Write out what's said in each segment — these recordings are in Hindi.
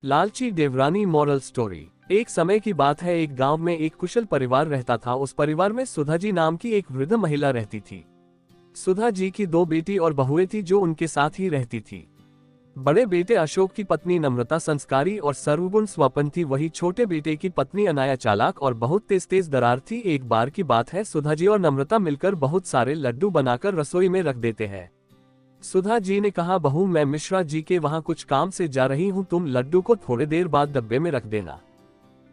लालची देवरानी मॉरल स्टोरी। एक समय की बात है, एक गांव में एक कुशल परिवार रहता था। उस परिवार में सुधा जी नाम की एक वृद्ध महिला रहती थी। सुधा जी की दो बेटी और बहुएं थी जो उनके साथ ही रहती थी। बड़े बेटे अशोक की पत्नी नम्रता संस्कारी और सर्वगुण स्वपन थी। वही छोटे बेटे की पत्नी अनाया चालाक और बहुत तेज तेज दरार थी। एक बार की बात है, सुधा जी और नम्रता मिलकर बहुत सारे लड्डू बनाकर रसोई में रख देते हैं। सुधा जी ने कहा, बहू मैं मिश्रा जी के वहाँ कुछ काम से जा रही हूँ, तुम लड्डू को थोड़ी देर बाद डब्बे में रख देना।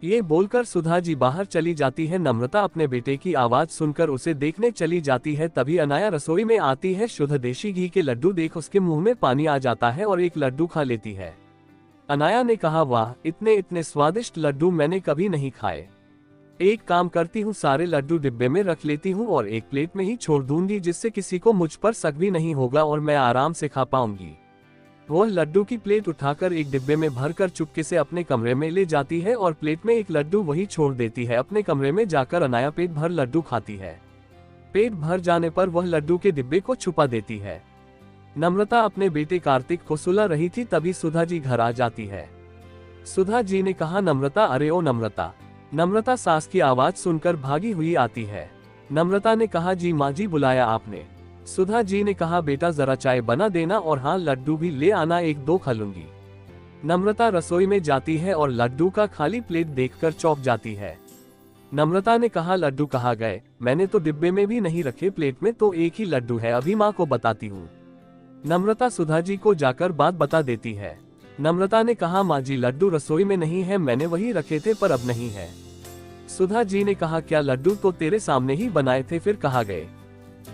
ये बोलकर सुधा जी बाहर चली जाती है। नम्रता अपने बेटे की आवाज सुनकर उसे देखने चली जाती है। तभी अनाया रसोई में आती है। शुद्ध देशी घी के लड्डू देख उसके मुंह में पानी आ जाता है और एक लड्डू खा लेती है। अनाया ने कहा, वाह, इतने इतने स्वादिष्ट लड्डू मैंने कभी नहीं खाए। एक काम करती हूँ, सारे लड्डू डिब्बे में रख लेती हूँ और एक प्लेट में ही छोड़ दूंगी, जिससे किसी को मुझ पर शक भी नहीं होगा और मैं आराम से खा पाऊंगी। वह लड्डू की प्लेट उठाकर एक डिब्बे में भरकर चुपके से अपने कमरे में ले जाती है और प्लेट में एक लड्डू वही छोड़ देती है। अपने कमरे में जाकर अनाया पेट भर लड्डू खाती है। पेट भर जाने पर वह लड्डू के डिब्बे को छुपा देती है। नम्रता अपने बेटे कार्तिक को सुला रही थी, तभी सुधा जी घर आ जाती है। सुधा जी ने कहा, नम्रता, अरे ओ नम्रता। नम्रता सास की आवाज सुनकर भागी हुई आती है। नम्रता ने कहा, जी माँ जी, बुलाया आपने? सुधा जी ने कहा, बेटा जरा चाय बना देना और हाँ, लड्डू भी ले आना, एक दो खा लूंगी। नम्रता रसोई में जाती है और लड्डू का खाली प्लेट देखकर चौंक जाती है। नम्रता ने कहा, लड्डू कहाँ गए? मैंने तो डिब्बे में भी नहीं रखे, प्लेट में तो एक ही लड्डू है, अभी माँ को बताती हूँ। नम्रता सुधा जी को जाकर बात बता देती है। नम्रता ने कहा, माँ जी, लड्डू रसोई में नहीं है, मैंने वही रखे थे पर अब नहीं है। सुधा जी ने कहा, क्या लड्डू तो तेरे सामने ही बनाए थे, फिर कहाँ गए?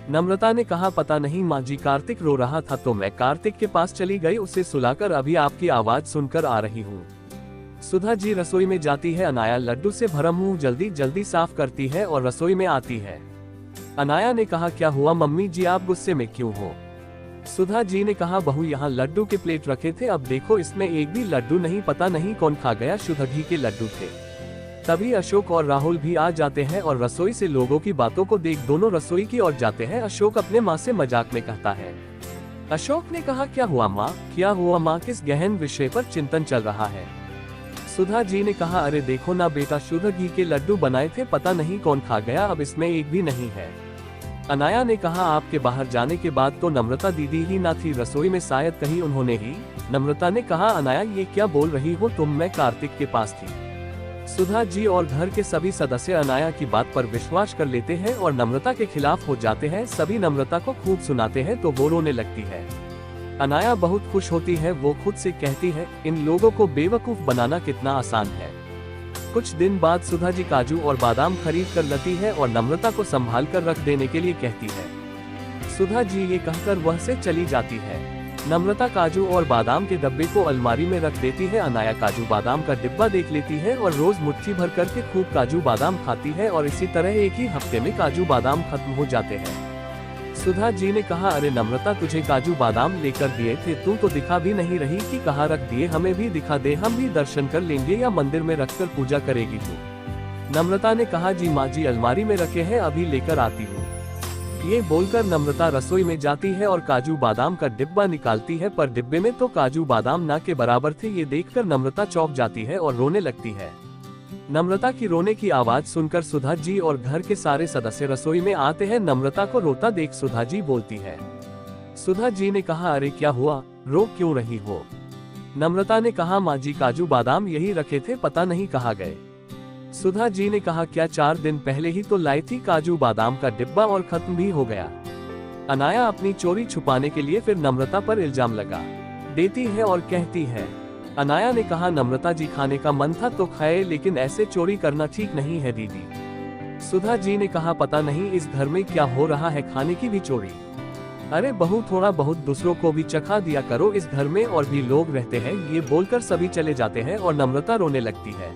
नम्रता ने कहा, पता नहीं माँ जी, कार्तिक रो रहा था तो मैं कार्तिक के पास चली गई, उसे सुलाकर अभी आपकी आवाज सुनकर आ रही हूँ। सुधा जी रसोई में जाती है। अनाया लड्डू से भरा मुंह जल्दी जल्दी साफ करती है और रसोई में आती है। अनाया ने कहा, क्या हुआ मम्मी जी, आप गुस्से में क्यों हो? सुधा जी ने कहा, बहू यहाँ लड्डू के प्लेट रखे थे, अब देखो इसमें एक भी लड्डू नहीं, पता नहीं कौन खा गया, शुद्ध घी के लड्डू थे। तभी अशोक और राहुल भी आ जाते हैं और रसोई से लोगों की बातों को देख दोनों रसोई की ओर जाते हैं। अशोक अपने माँ से मजाक में कहता है। अशोक ने कहा, क्या हुआ माँ, क्या हुआ माँ, किस गहन विषय पर चिंतन चल रहा है? सुधा जी ने कहा, अरे देखो ना बेटा, शुद्ध घी के लड्डू बनाए थे, पता नहीं कौन खा गया, अब इसमें एक भी नहीं है। अनाया ने कहा, आपके बाहर जाने के बाद तो नम्रता दीदी ही ना थी रसोई में, शायद कहीं उन्होंने ही। नम्रता ने कहा, अनाया ये क्या बोल रही हो तुम, मैं कार्तिक के पास थी। सुधा जी और घर के सभी सदस्य अनाया की बात पर विश्वास कर लेते हैं और नम्रता के खिलाफ हो जाते हैं। सभी नम्रता को खूब सुनाते हैं तो वो रोने लगती है। अनाया बहुत खुश होती है, वो खुद से कहती है, इन लोगों को बेवकूफ बनाना कितना आसान है। कुछ दिन बाद सुधा जी काजू और बादाम खरीद कर लाती है और नम्रता को संभाल कर रख देने के लिए कहती है। सुधा जी ये कहकर वह से चली जाती है। नम्रता काजू और बादाम के डब्बे को अलमारी में रख देती है। अनाया काजू बादाम का डिब्बा देख लेती है और रोज मुट्ठी भर करके खूब काजू बादाम खाती है और इसी तरह एक ही हफ्ते में काजू बादाम खत्म हो जाते हैं। सुधा जी ने कहा, अरे नम्रता, तुझे काजू बादाम लेकर दिए थे, तू तो दिखा भी नहीं रही कि कहाँ रख दिए, हमें भी दिखा दे, हम भी दर्शन कर लेंगे या मंदिर में रखकर पूजा करेगी तू? नम्रता ने कहा, जी माँ जी, अलमारी में रखे हैं, अभी लेकर आती हूँ। ये बोलकर नम्रता रसोई में जाती है और काजू बादाम का डिब्बा निकालती है, पर डिब्बे में तो काजू बादाम ना के बराबर थे। ये देखकर नम्रता चौंक जाती है और रोने लगती है। नम्रता की रोने की आवाज सुनकर सुधा जी और घर के सारे सदस्य रसोई में आते हैं। नम्रता को रोता देख सुधा जी बोलती है। सुधा जी ने कहा, अरे क्या हुआ, रो क्यों रही हो? नम्रता ने कहा, माँ जी, काजू बादाम यही रखे थे, पता नहीं कहाँ गए। सुधा जी ने कहा, क्या 4 दिन पहले ही तो लाई थी काजू बादाम का डिब्बा और खत्म भी हो गया। अनाया अपनी चोरी छुपाने के लिए फिर नम्रता पर इल्जाम लगा देती है और कहती है। अनाया ने कहा, नम्रता जी, खाने का मन था तो खाए, लेकिन ऐसे चोरी करना ठीक नहीं है दीदी। सुधा जी ने कहा, पता नहीं इस घर में क्या हो रहा है, खाने की भी चोरी। अरे बहू, थोड़ा बहुत दूसरों को भी चखा दिया करो, इस घर में और भी लोग रहते हैं। ये बोलकर सभी चले जाते हैं और नम्रता रोने लगती है।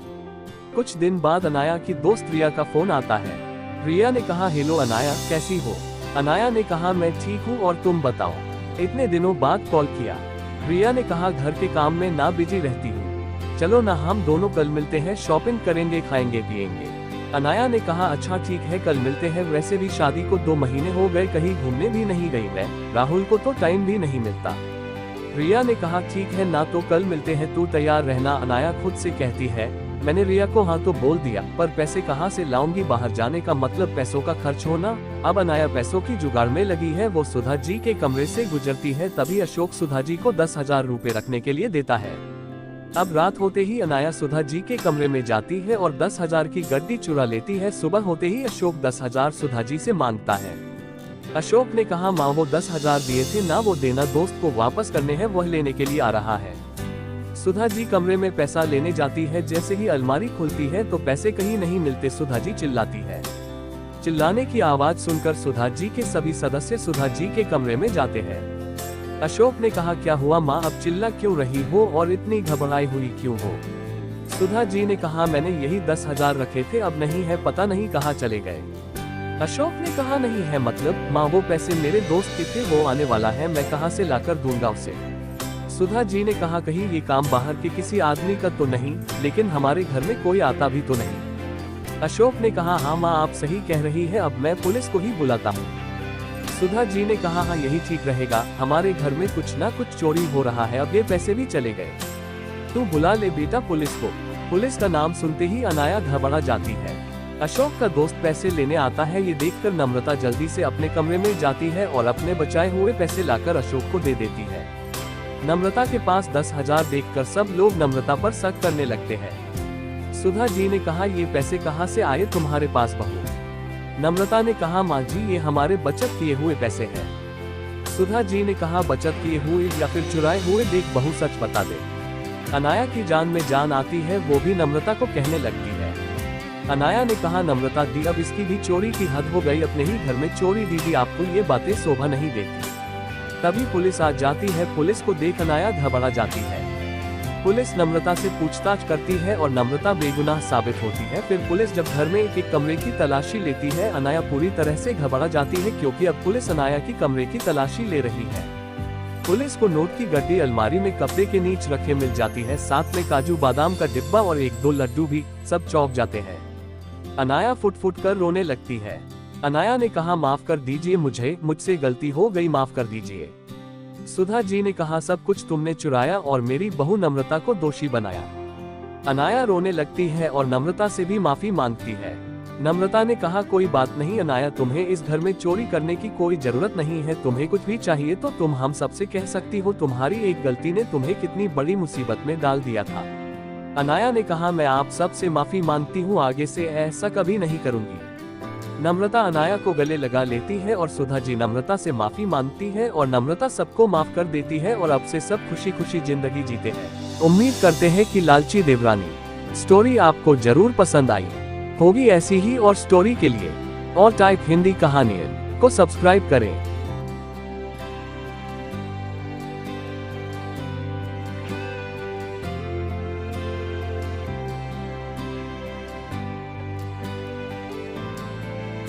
कुछ दिन बाद अनाया की दोस्त रिया का फोन आता है। रिया ने कहा, हेलो अनाया, कैसी हो? अनाया ने कहा, मैं ठीक हूँ, और तुम बताओ, इतने दिनों बाद कॉल किया। रिया ने कहा, घर के काम में ना बिजी रहती हूँ, चलो ना हम दोनों कल मिलते हैं, शॉपिंग करेंगे, खाएंगे पिएंगे। अनाया ने कहा, अच्छा ठीक है, कल मिलते हैं, वैसे भी शादी को 2 महीने हो गए, कहीं घूमने भी नहीं गई मैं, राहुल को तो टाइम भी नहीं मिलता। रिया ने कहा ठीक है ना, तो कल मिलते हैं, तू तैयार रहना। अनाया खुद से कहती है मैंने रिया को हाँ तो बोल दिया, पर पैसे कहाँ से लाऊंगी, बाहर जाने का मतलब पैसों का खर्च होना। अब अनाया पैसों की जुगाड़ में लगी है। वो सुधा जी के कमरे से गुजरती है, तभी अशोक सुधा जी को 10,000 रुपए रखने के लिए देता है। अब रात होते ही अनाया सुधा जी के कमरे में जाती है और 10,000 की गड्डी चुरा लेती है। सुबह होते ही अशोक 10,000 सुधा जी से मांगता है। अशोक ने कहा माँ वो 10,000 दिए थे ना, वो देना दोस्त को वापस करने हैं, वह लेने के लिए आ रहा है। सुधा जी कमरे में पैसा लेने जाती है। जैसे ही अलमारी खुलती है तो पैसे कहीं नहीं मिलते। सुधा जी चिल्लाती है। चिल्लाने की आवाज सुनकर सुधा जी के सभी सदस्य सुधा जी के कमरे में जाते हैं। अशोक ने कहा क्या हुआ माँ, अब चिल्ला क्यों रही हो और इतनी घबराई हुई क्यों हो? सुधा जी ने कहा मैंने यही 10,000 रखे थे, अब नहीं है, पता नहीं कहाँ चले गए। अशोक ने कहा नहीं है मतलब? माँ वो पैसे मेरे दोस्त के थे, वो आने वाला है, मैं कहाँ से लाकर दूंगा उसे। सुधा जी ने कहा कहीं ये काम बाहर के किसी आदमी का तो नहीं, लेकिन हमारे घर में कोई आता भी तो नहीं। अशोक ने कहा हाँ माँ आप सही कह रही है, अब मैं पुलिस को ही बुलाता हूँ। सुधा जी ने कहा हाँ यही ठीक रहेगा, हमारे घर में कुछ ना कुछ चोरी हो रहा है, अब ये पैसे भी चले गए। तू बुला ले बेटा पुलिस को। पुलिस का नाम सुनते ही अनाया घबरा जाती है। अशोक का दोस्त पैसे लेने आता है, ये देखकर नम्रता जल्दी से अपने कमरे में जाती है और अपने बचाए हुए पैसे लाकर अशोक को दे देती है। नम्रता के पास 10,000 देखकर सब लोग नम्रता पर शक करने लगते हैं। सुधा जी ने कहा ये पैसे कहाँ से आए तुम्हारे पास बहू? नम्रता ने कहा माँ जी ये हमारे बचत किए हुए पैसे हैं। सुधा जी ने कहा बचत किए हुए या फिर चुराए हुए, देख बहू सच बता दे। अनाया की जान में जान आती है, वो भी नम्रता को कहने लगती है। अनाया ने कहा नम्रता दी अब इसकी भी चोरी की हद हो गई, अपने ही घर में चोरी दीदी, आपको ये बातें शोभा नहीं देती। तभी पुलिस आ जाती है। पुलिस को देख अनाया घबरा जाती है। पुलिस नम्रता से पूछताछ करती है और नम्रता बेगुनाह साबित होती है। फिर पुलिस जब घर में एक कमरे की तलाशी लेती है, अनाया पूरी तरह से घबरा जाती है क्योंकि अब पुलिस अनाया की कमरे की तलाशी ले रही है। पुलिस को नोट की गड्डी अलमारी में कपड़े के नीचे रखे मिल जाती है, साथ में काजू बादाम का डिब्बा और 1-2 लड्डू भी। सब चौंक जाते हैं। अनाया फुट फुट कर रोने लगती है। अनाया ने कहा माफ कर दीजिए मुझसे गलती हो गई, माफ कर दीजिए। सुधा जी ने कहा सब कुछ तुमने चुराया और मेरी बहू नम्रता को दोषी बनाया। अनाया रोने लगती है और नम्रता से भी माफी मांगती है। नम्रता ने कहा कोई बात नहीं अनाया, तुम्हें इस घर में चोरी करने की कोई जरूरत नहीं है, तुम्हें कुछ भी चाहिए तो तुम हम सबसे कह सकती हो, तुम्हारी एक गलती ने तुम्हें कितनी बड़ी मुसीबत में डाल दिया था। अनाया ने कहा मैं आप सब से माफी मांगती हूँ, आगे से ऐसा कभी नहीं करूँगी। नम्रता अनाया को गले लगा लेती है और सुधा जी नम्रता से माफी मांगती है और नम्रता सबको माफ कर देती है और अब से सब खुशी खुशी जिंदगी जीते हैं। उम्मीद करते हैं कि लालची देवरानी स्टोरी आपको जरूर पसंद आई होगी। ऐसी ही और स्टोरी के लिए और टाइप हिंदी कहानियों को सब्सक्राइब करें।